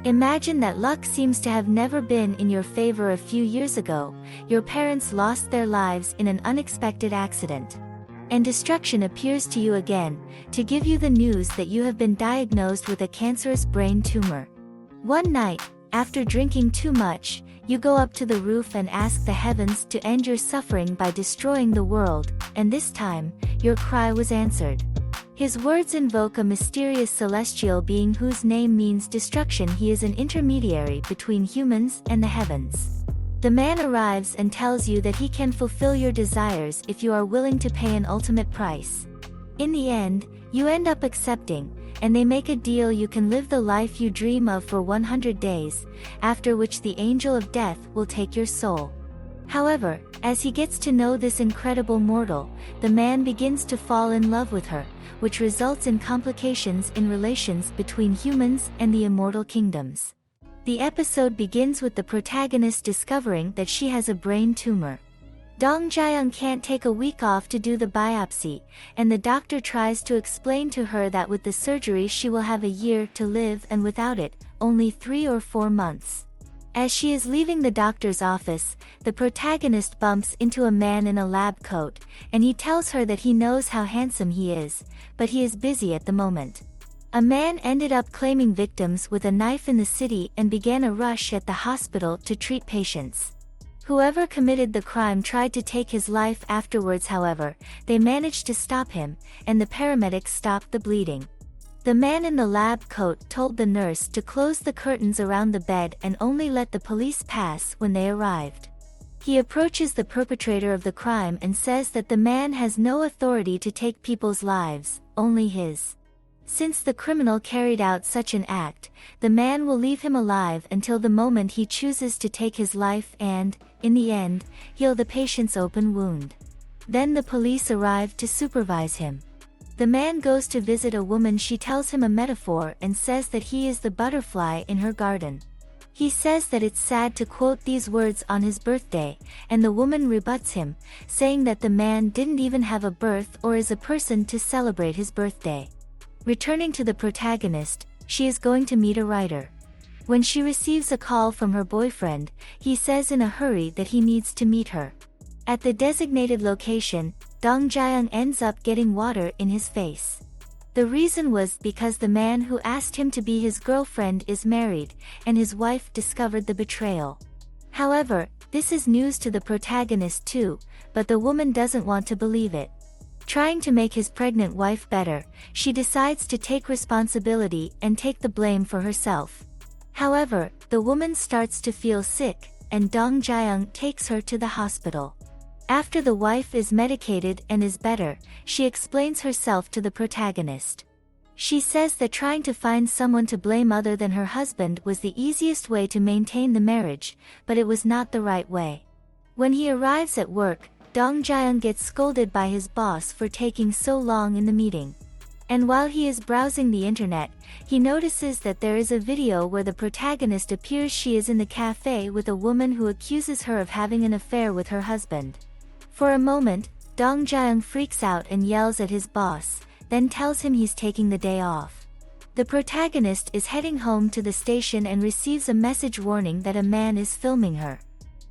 Imagine that luck seems to have never been in your favor. A few years ago, your parents lost their lives in an unexpected accident. And destruction appears to you again, to give you the news that you have been diagnosed with a cancerous brain tumor. One night, after drinking too much, you go up to the roof and ask the heavens to end your suffering by destroying the world, and this time, your cry was answered. His words invoke a mysterious celestial being whose name means destruction. He is an intermediary between humans and the heavens. The man arrives and tells you that he can fulfill your desires if you are willing to pay an ultimate price. In the end, you end up accepting, and they make a deal. You can live the life you dream of for 100 days, after which the angel of death will take your soul. However, as he gets to know this incredible mortal, the man begins to fall in love with her, which results in complications in relations between humans and the immortal kingdoms. The episode begins with the protagonist discovering that she has a brain tumor. Dong Jae-young can't take a week off to do the biopsy, and the doctor tries to explain to her that with the surgery she will have a year to live and without it, only 3 or 4 months. As she is leaving the doctor's office, the protagonist bumps into a man in a lab coat, and he tells her that he knows how handsome he is, but he is busy at the moment. A man ended up claiming victims with a knife in the city and began a rush at the hospital to treat patients. Whoever committed the crime tried to take his life afterwards. However, they managed to stop him, and the paramedics stopped the bleeding. The man in the lab coat told the nurse to close the curtains around the bed and only let the police pass when they arrived. He approaches the perpetrator of the crime and says that the man has no authority to take people's lives, only his. Since the criminal carried out such an act, the man will leave him alive until the moment he chooses to take his life and, in the end, heal the patient's open wound. Then the police arrive to supervise him. The man goes to visit a woman. She tells him a metaphor and says that he is the butterfly in her garden. He says that it's sad to quote these words on his birthday, and the woman rebuts him, saying that the man didn't even have a birth or is a person to celebrate his birthday. Returning to the protagonist, she is going to meet a writer. When she receives a call from her boyfriend, he says in a hurry that he needs to meet her. At the designated location, Dong Jae-young ends up getting water in his face. The reason was because the man who asked him to be his girlfriend is married, and his wife discovered the betrayal. However, this is news to the protagonist too, but the woman doesn't want to believe it. Trying to make his pregnant wife better, she decides to take responsibility and take the blame for herself. However, the woman starts to feel sick, and Dong Jae-young takes her to the hospital. After the wife is medicated and is better, she explains herself to the protagonist. She says that trying to find someone to blame other than her husband was the easiest way to maintain the marriage, but it was not the right way. When he arrives at work, Dong Jae-young gets scolded by his boss for taking so long in the meeting. And while he is browsing the internet, he notices that there is a video where the protagonist appears. She is in the cafe with a woman who accuses her of having an affair with her husband. For a moment, Dong Jae-young freaks out and yells at his boss, then tells him he's taking the day off. The protagonist is heading home to the station and receives a message warning that a man is filming her.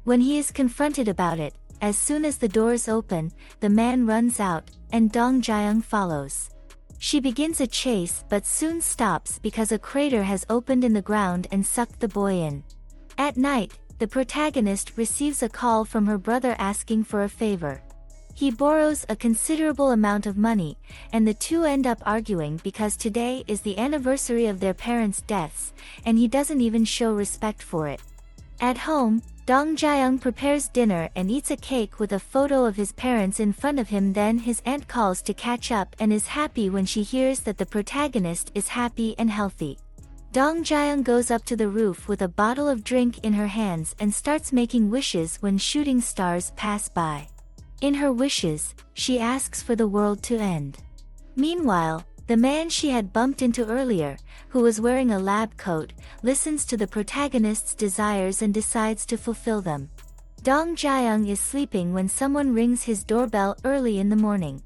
When he is confronted about it, as soon as the doors open, the man runs out, and Dong Jae-young follows. She begins a chase but soon stops because a crater has opened in the ground and sucked the boy in. At night, the protagonist receives a call from her brother asking for a favor. He borrows a considerable amount of money, and the two end up arguing because today is the anniversary of their parents' deaths, and he doesn't even show respect for it. At home, Dong Jae-young prepares dinner and eats a cake with a photo of his parents in front of him. Then his aunt calls to catch up and is happy when she hears that the protagonist is happy and healthy. Dong Jae-young goes up to the roof with a bottle of drink in her hands and starts making wishes when shooting stars pass by. In her wishes, she asks for the world to end. Meanwhile, the man she had bumped into earlier, who was wearing a lab coat, listens to the protagonist's desires and decides to fulfill them. Dong Jae-young is sleeping when someone rings his doorbell early in the morning.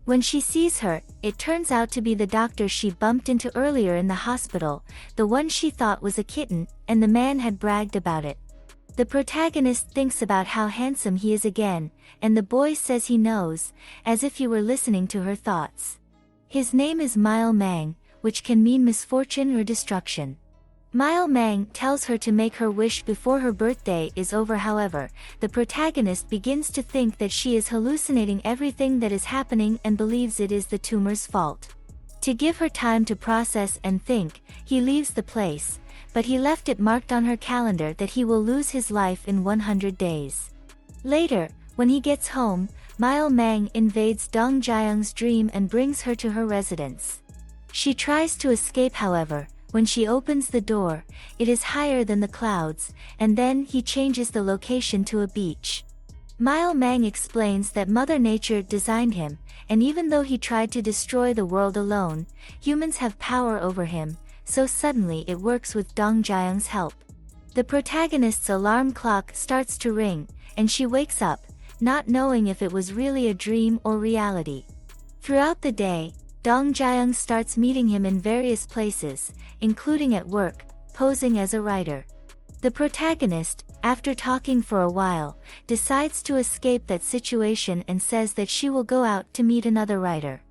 When she sees her, it turns out to be the doctor she bumped into earlier in the hospital, the one she thought was a kitten, and the man had bragged about it. The protagonist thinks about how handsome he is again, and the boy says he knows, as if he were listening to her thoughts. His name is Mile Mang, which can mean misfortune or destruction. Mile Mang tells her to make her wish before her birthday is over. However, the protagonist begins to think that she is hallucinating everything that is happening and believes it is the tumor's fault. To give her time to process and think, he leaves the place, but he left it marked on her calendar that he will lose his life in 100 days. Later, when he gets home, Mile Mang invades Dong Jiyoung's dream and brings her to her residence. She tries to escape. However, when she opens the door, it is higher than the clouds, and then he changes the location to a beach. Mile Mang explains that Mother Nature designed him, and even though he tried to destroy the world alone, humans have power over him, so suddenly it works with Dong Jiyoung's help. The protagonist's alarm clock starts to ring, and she wakes up, not knowing if it was really a dream or reality. Throughout the day, Dong Jiyoung starts meeting him in various places, including at work, posing as a writer. The protagonist, after talking for a while, decides to escape that situation and says that she will go out to meet another writer.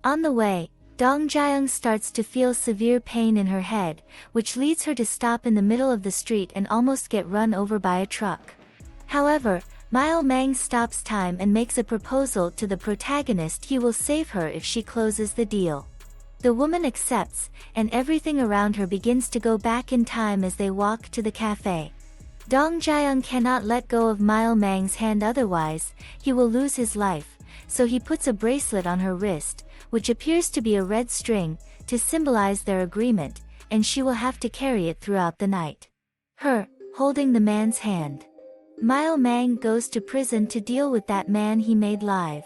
On the way, Dong Jiyoung starts to feel severe pain in her head, which leads her to stop in the middle of the street and almost get run over by a truck. However, Mile Mang stops time and makes a proposal to the protagonist. He will save her if she closes the deal. The woman accepts, and everything around her begins to go back in time as they walk to the cafe. Dong Jiyoung cannot let go of Mile Mang's hand, otherwise, he will lose his life, so he puts a bracelet on her wrist, which appears to be a red string, to symbolize their agreement, and she will have to carry it throughout the night. Her, holding the man's hand. Mile Mang goes to prison to deal with that man he made live.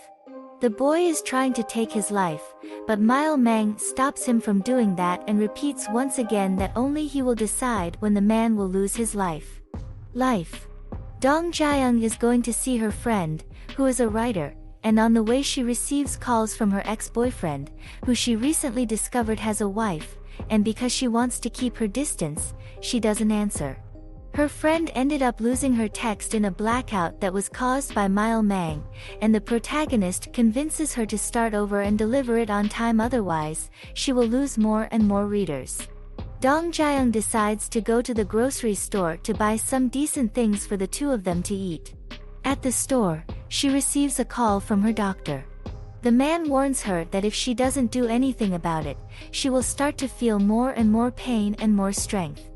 The boy is trying to take his life, but Mile Mang stops him from doing that and repeats once again that only he will decide when the man will lose his life. Dong Jiyoung is going to see her friend, who is a writer, and on the way she receives calls from her ex-boyfriend, who she recently discovered has a wife, and because she wants to keep her distance, she doesn't answer. Her friend ended up losing her text in a blackout that was caused by Mile Mang, and the protagonist convinces her to start over and deliver it on time, otherwise, she will lose more and more readers. Dong Jiyoung decides to go to the grocery store to buy some decent things for the two of them to eat. At the store, she receives a call from her doctor. The man warns her that if she doesn't do anything about it, she will start to feel more and more pain and more strength.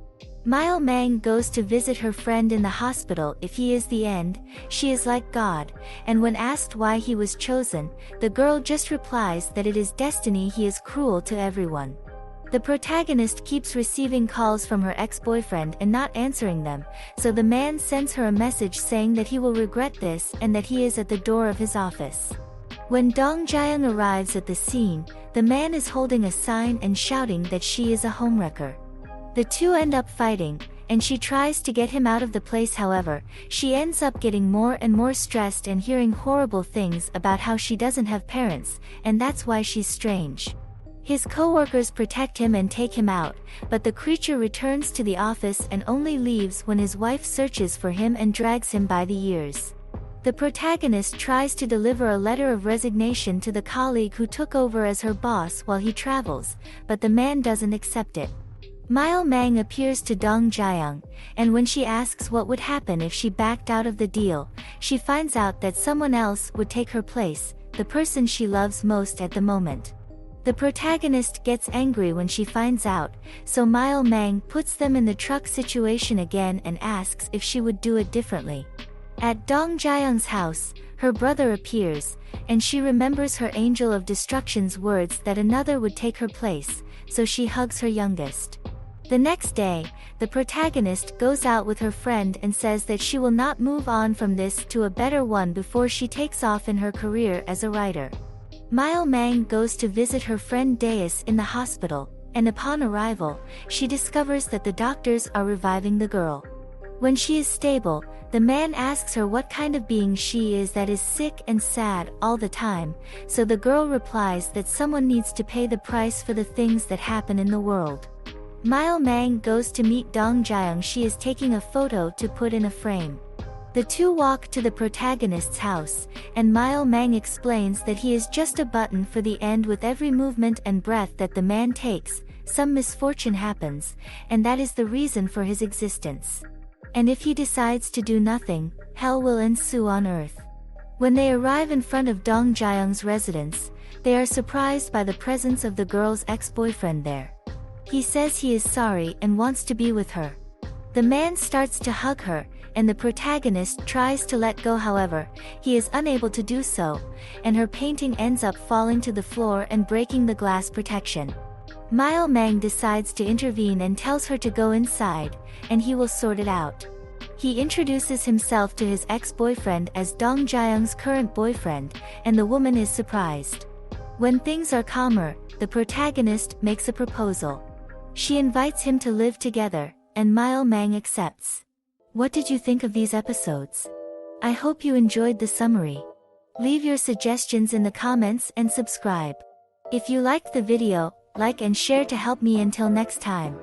Mile Mang goes to visit her friend in the hospital. If he is the end, she is like God, and when asked why he was chosen, the girl just replies that it is destiny. He is cruel to everyone. The protagonist keeps receiving calls from her ex-boyfriend and not answering them, so the man sends her a message saying that he will regret this and that he is at the door of his office. When Dong Jiyoung arrives at the scene, the man is holding a sign and shouting that she is a homewrecker. The two end up fighting, and she tries to get him out of the place. However, she ends up getting more and more stressed and hearing horrible things about how she doesn't have parents, and that's why she's strange. His co-workers protect him and take him out, but the creature returns to the office and only leaves when his wife searches for him and drags him by the ears. The protagonist tries to deliver a letter of resignation to the colleague who took over as her boss while he travels, but the man doesn't accept it. Mile Mang appears to Dong Jiyoung, and when she asks what would happen if she backed out of the deal, she finds out that someone else would take her place, the person she loves most at the moment. The protagonist gets angry when she finds out, so Mile Mang puts them in the truck situation again and asks if she would do it differently. At Dong Jiyoung's house, her brother appears, and she remembers her Angel of Destruction's words that another would take her place, so she hugs her youngest. The next day, the protagonist goes out with her friend and says that she will not move on from this to a better one before she takes off in her career as a writer. Mile Mang goes to visit her friend Deus in the hospital, and upon arrival, she discovers that the doctors are reviving the girl. When she is stable, the man asks her what kind of being she is that is sick and sad all the time, so the girl replies that someone needs to pay the price for the things that happen in the world. Mile Mang goes to meet Dong Jiang. She is taking a photo to put in a frame. The two walk to the protagonist's house, and Mile Mang explains that he is just a button for the end. With every movement and breath that the man takes, some misfortune happens, and that is the reason for his existence. And if he decides to do nothing, hell will ensue on earth. When they arrive in front of Dong Jiang's residence, they are surprised by the presence of the girl's ex-boyfriend there. He says he is sorry and wants to be with her. The man starts to hug her, and the protagonist tries to let go. However, he is unable to do so, and her painting ends up falling to the floor and breaking the glass protection. Mile Mang decides to intervene and tells her to go inside, and he will sort it out. He introduces himself to his ex-boyfriend as Dong Jiang's current boyfriend, and the woman is surprised. When things are calmer, the protagonist makes a proposal. She invites him to live together, and Mile Mang accepts. What did you think of these episodes? I hope you enjoyed the summary. Leave your suggestions in the comments and subscribe. If you liked the video, like and share to help me. Until next time.